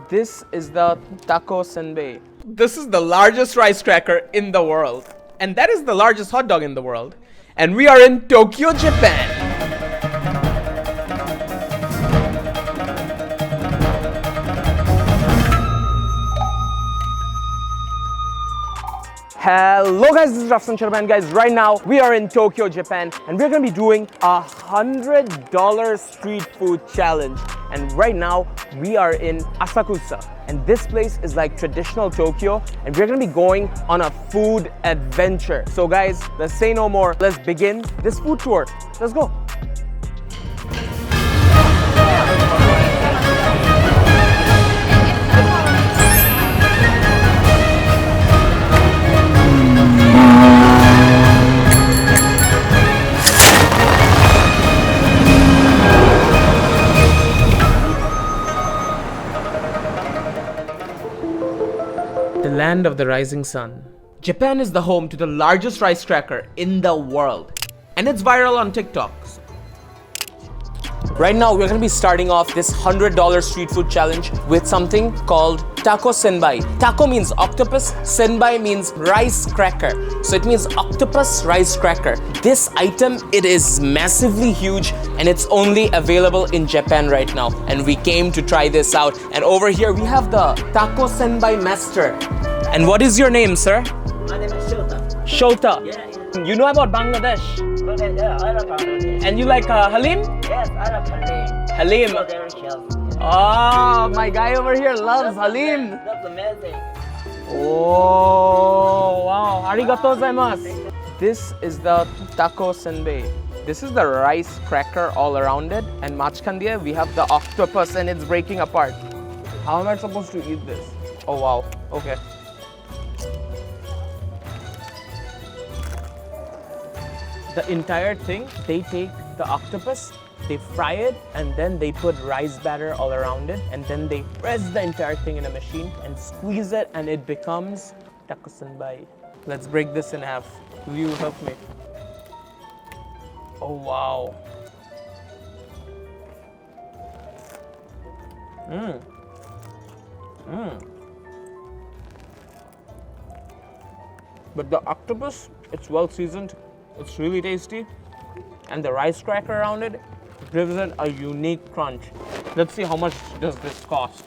This is the Tako Senbai. This is the largest rice cracker in the world. And that is the largest hot dog in the world. And we are in Tokyo, Japan. Hello guys, this is Rafsan Japan. Guys, right now we are in Tokyo, Japan, and we're gonna be doing a $100 street food challenge. And right now we are in Asakusa, and this place is like traditional Tokyo, and we're gonna be going on a food adventure. So guys, let's say no more. Let's begin this food tour. Let's go. The land of the rising sun. Japan is the home to the largest rice cracker in the world, and it's viral on TikTok. Right now, we're gonna be starting off this $100 street food challenge with something called Tako Senbai. Tako means octopus, Senbai means rice cracker. So it means octopus rice cracker. This item, it is massively huge, and it's only available in Japan right now. And we came to try this out. And over here, we have the Tako Senbai master. And what is your name, sir? My name is Shota. Shota. Yeah. You know about Bangladesh? Yeah, I love Bangladesh. And you like Halim? Yes, I love Halim. Halim. So very healthy. Oh, my guy over here loves Halim. That's amazing. Oh, wow. Arigatou gozaimasu. This is the Tako Senbai. This is the rice cracker all around it. And machkandiya, we have the octopus and it's breaking apart. How am I supposed to eat this? Oh, wow. Okay. The entire thing, they take the octopus, they fry it, and then they put rice batter all around it, and then they press the entire thing in a machine and squeeze it, and it becomes Tako Senbai. Let's break this in half. Will you help me? Oh wow. But the octopus, it's well seasoned. It's really tasty, and the rice cracker around it gives it a unique crunch. Let's see how much does this cost.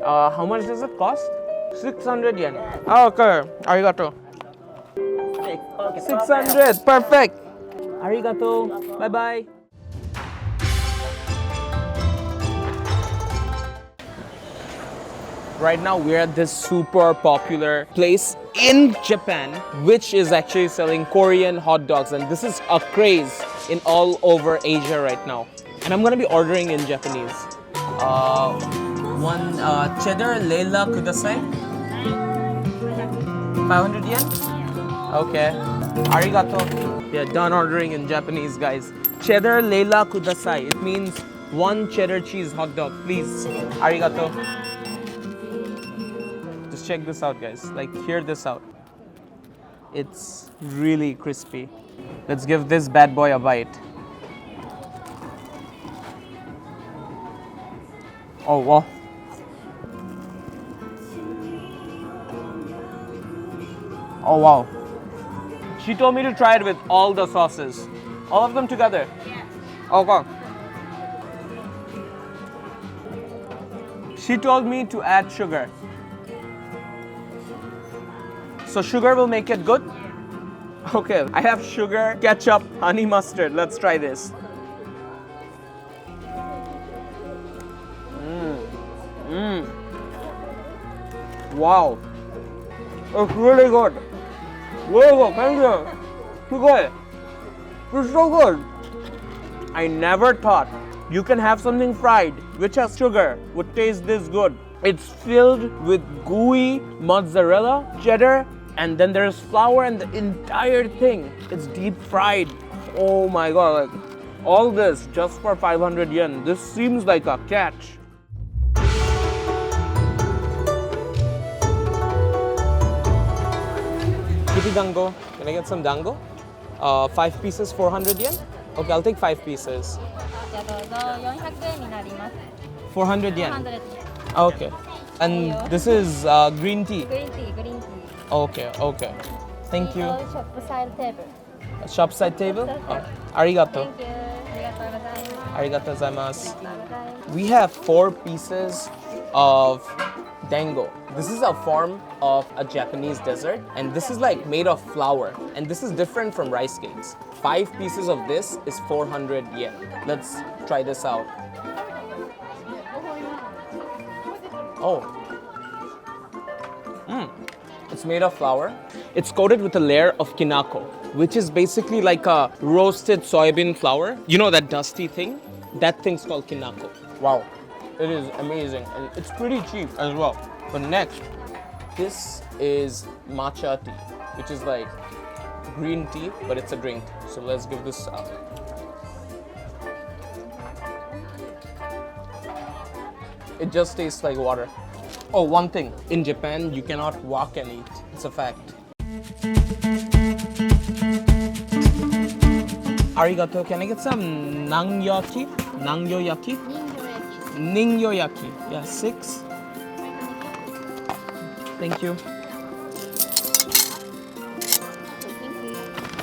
How much does it cost? 600 yen. Oh, okay, arigato. Okay, 600, perfect. Arigato, bye bye. Right now we're at this super popular place in Japan, which is actually selling Korean hot dogs, and this is a craze in all over Asia right now. And I'm gonna be ordering in Japanese. One cheddar leila kudasai. 500 yen? Okay. Arigato. Yeah, done ordering in Japanese, guys. Cheddar leila kudasai. It means one cheddar cheese hot dog, please. Arigato. Check this out, guys. Like, hear this out. It's really crispy. Let's give this bad boy a bite. Oh, wow. Oh, wow. She told me to try it with all the sauces. All of them together? Yeah. Okay. She told me to add sugar. So sugar will make it good? Okay, I have sugar, ketchup, honey mustard. Let's try this. Wow. It's really good. Really good, thank you. Good. It's so good. I never thought you can have something fried which has sugar would taste this good. It's filled with gooey mozzarella, cheddar, and then there's flour, and the entire thing is deep fried. Oh my god, like all this just for 500 yen. This seems like a catch. Kitty Dango. Can I get some Dango? 5 pieces, 400 yen? Okay, I'll take 5 pieces. 400 yen. 400 yen. Okay. And this is green tea. Green tea, green tea. Okay, okay. Thank you. Shop beside table. Shop side table? Oh, arigato. Thank you. Arigato gozaimasu. We have 4 pieces of Dango. This is a form of a Japanese dessert, and this is like made of flour, and this is different from rice cakes. 5 pieces of this is 400 yen. Let's try this out. Oh. It's made of flour. It's coated with a layer of Kinako, which is basically like a roasted soybean flour. You know that dusty thing? That thing's called Kinako. Wow. It is amazing, and it's pretty cheap as well. But next, this is matcha tea, which is like green tea, but it's a drink. So let's give this up. It just tastes like water. Oh, one thing. In Japan, you cannot walk and eat. It's a fact. Arigato. Can I get some nangyaki? Nangyoyaki? Ningyoyaki. Yeah, 6. Thank you.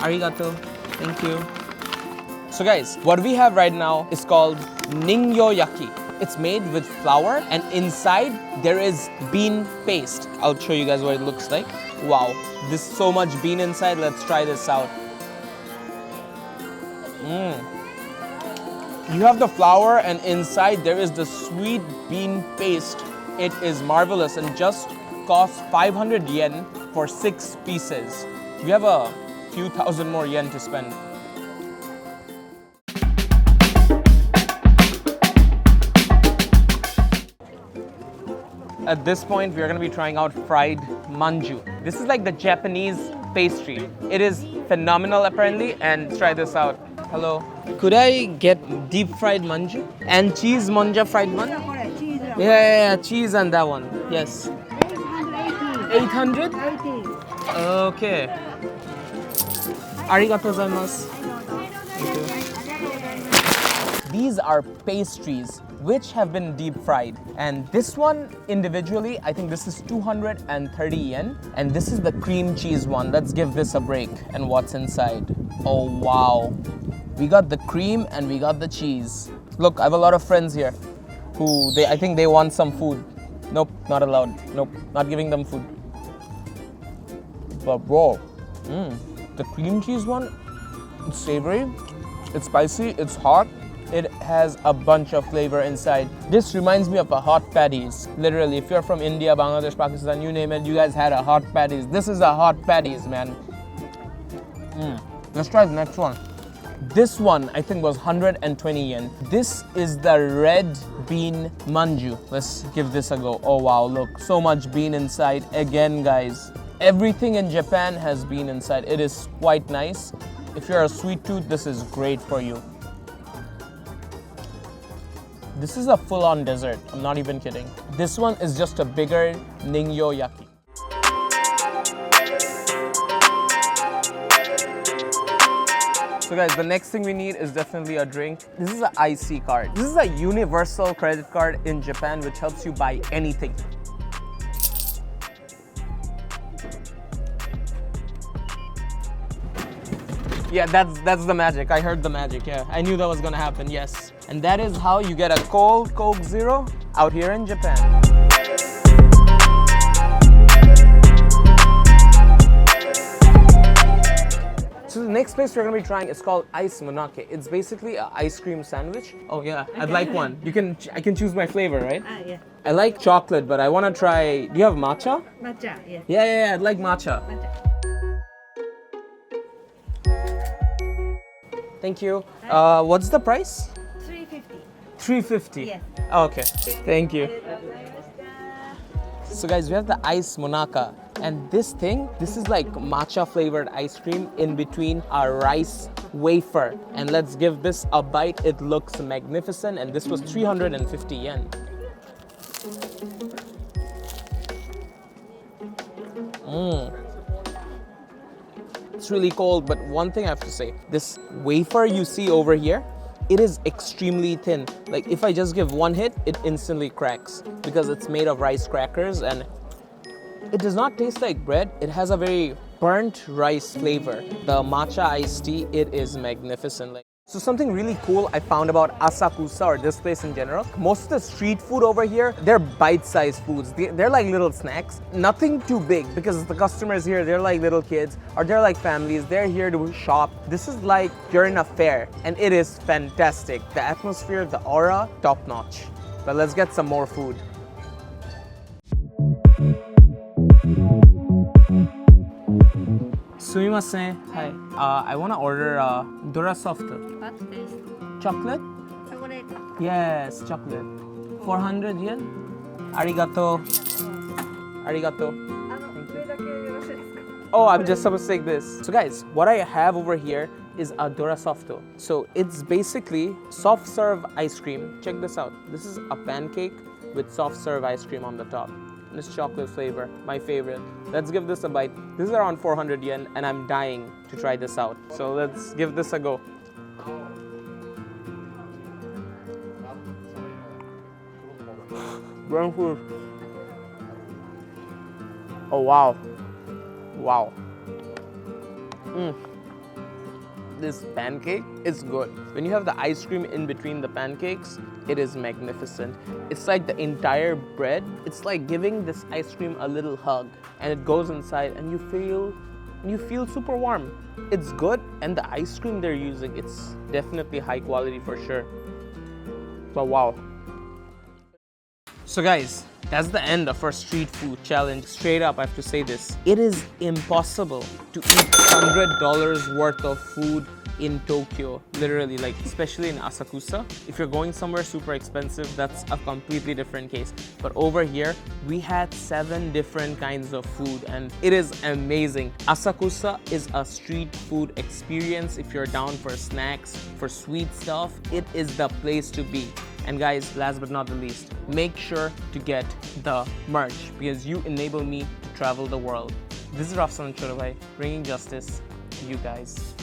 Arigato. Thank you. So guys, what we have right now is called ningyoyaki. It's made with flour, and inside there is bean paste. I'll show you guys what it looks like. Wow, there's so much bean inside. Let's try this out. You have the flour, and inside there is the sweet bean paste. It is marvelous and just costs 500 yen for 6 pieces. You have a few thousand more yen to spend. At this point, we are going to be trying out fried manju. This is like the Japanese pastry. It is phenomenal apparently, and try this out. Hello. Could I get deep fried manju? And cheese monja fried manju? Yeah, cheese and that one. Yes. 800? Okay. Arigato gozaimasu. Thank you. These are pastries which have been deep fried, and this one individually, I think this is 230 yen, and this is the cream cheese one. Let's give this a break and what's inside. Oh wow, we got the cream and we got the cheese. Look, I have a lot of friends here who I think they want some food. Nope, not allowed. Nope, not giving them food. But bro, the cream cheese one, it's savory, it's spicy, it's hot. It has a bunch of flavor inside. This reminds me of a hot patties. Literally, if you're from India, Bangladesh, Pakistan, you name it, you guys had a hot patties. This is a hot patties, man. Let's try the next one. This one, I think, was 120 yen. This is the red bean manju. Let's give this a go. Oh wow, look, so much bean inside. Again, guys, everything in Japan has bean inside. It is quite nice. If you're a sweet tooth, this is great for you. This is a full-on dessert. I'm not even kidding. This one is just a bigger ningyoyaki. So guys, the next thing we need is definitely a drink. This is an IC card. This is a universal credit card in Japan which helps you buy anything. Yeah, that's the magic. I heard the magic. Yeah, I knew that was gonna happen. Yes. And that is how you get a cold Coke Zero out here in Japan. So the next place we're gonna be trying is called Ice Monake. It's basically an ice cream sandwich. Oh yeah, I'd like one. I can choose my flavor, right? Yeah. I like chocolate, but I wanna try. Do you have matcha? Matcha, yeah. Yeah, I'd like matcha. Matcha. Thank you. What's the price? 350. 350. Yes. Okay. Thank you. So guys, we have the ice monaka, and this is like matcha flavored ice cream in between a rice wafer. And let's give this a bite. It looks magnificent, and this was 350 yen. It's really cold, but one thing I have to say, this wafer you see over here, it is extremely thin. Like if I just give one hit, it instantly cracks because it's made of rice crackers and it does not taste like bread. It has a very burnt rice flavor. The matcha iced tea, it is magnificent. So something really cool I found about Asakusa, or this place in general, most of the street food over here, they're bite-sized foods. They're like little snacks. Nothing too big because the customers here, they're like little kids or they're like families. They're here to shop. This is like you're in a fair and it is fantastic. The atmosphere, the aura, top-notch. But let's get some more food. Sumimasen. Hi. I want to order Dora Soft. What taste? Chocolate? Chocolate. Yes, chocolate. 400 yen? Arigato. Arigato. Oh, I'm just supposed to take this. So guys, what I have over here is a Dora Softo. So it's basically soft serve ice cream. Check this out. This is a pancake with soft serve ice cream on the top. This chocolate flavor, my favorite. Let's give this a bite. This is around 400 yen and I'm dying to try this out. So let's give this a go. Oh wow. Wow. This pancake is good. When you have the ice cream in between the pancakes, it is magnificent. It's like the entire bread. It's like giving this ice cream a little hug and it goes inside and you feel super warm. It's good, and the ice cream they're using, it's definitely high quality for sure. But wow. So guys, that's the end of our street food challenge. Straight up, I have to say this. It is impossible to eat $100 worth of food in Tokyo, literally, like especially in Asakusa. If you're going somewhere super expensive, that's a completely different case. But over here, we had 7 different kinds of food and it is amazing. Asakusa is a street food experience. If you're down for snacks, for sweet stuff, it is the place to be. And guys, last but not the least, make sure to get the merch because you enable me to travel the world. This is Rafsan, bringing justice to you guys.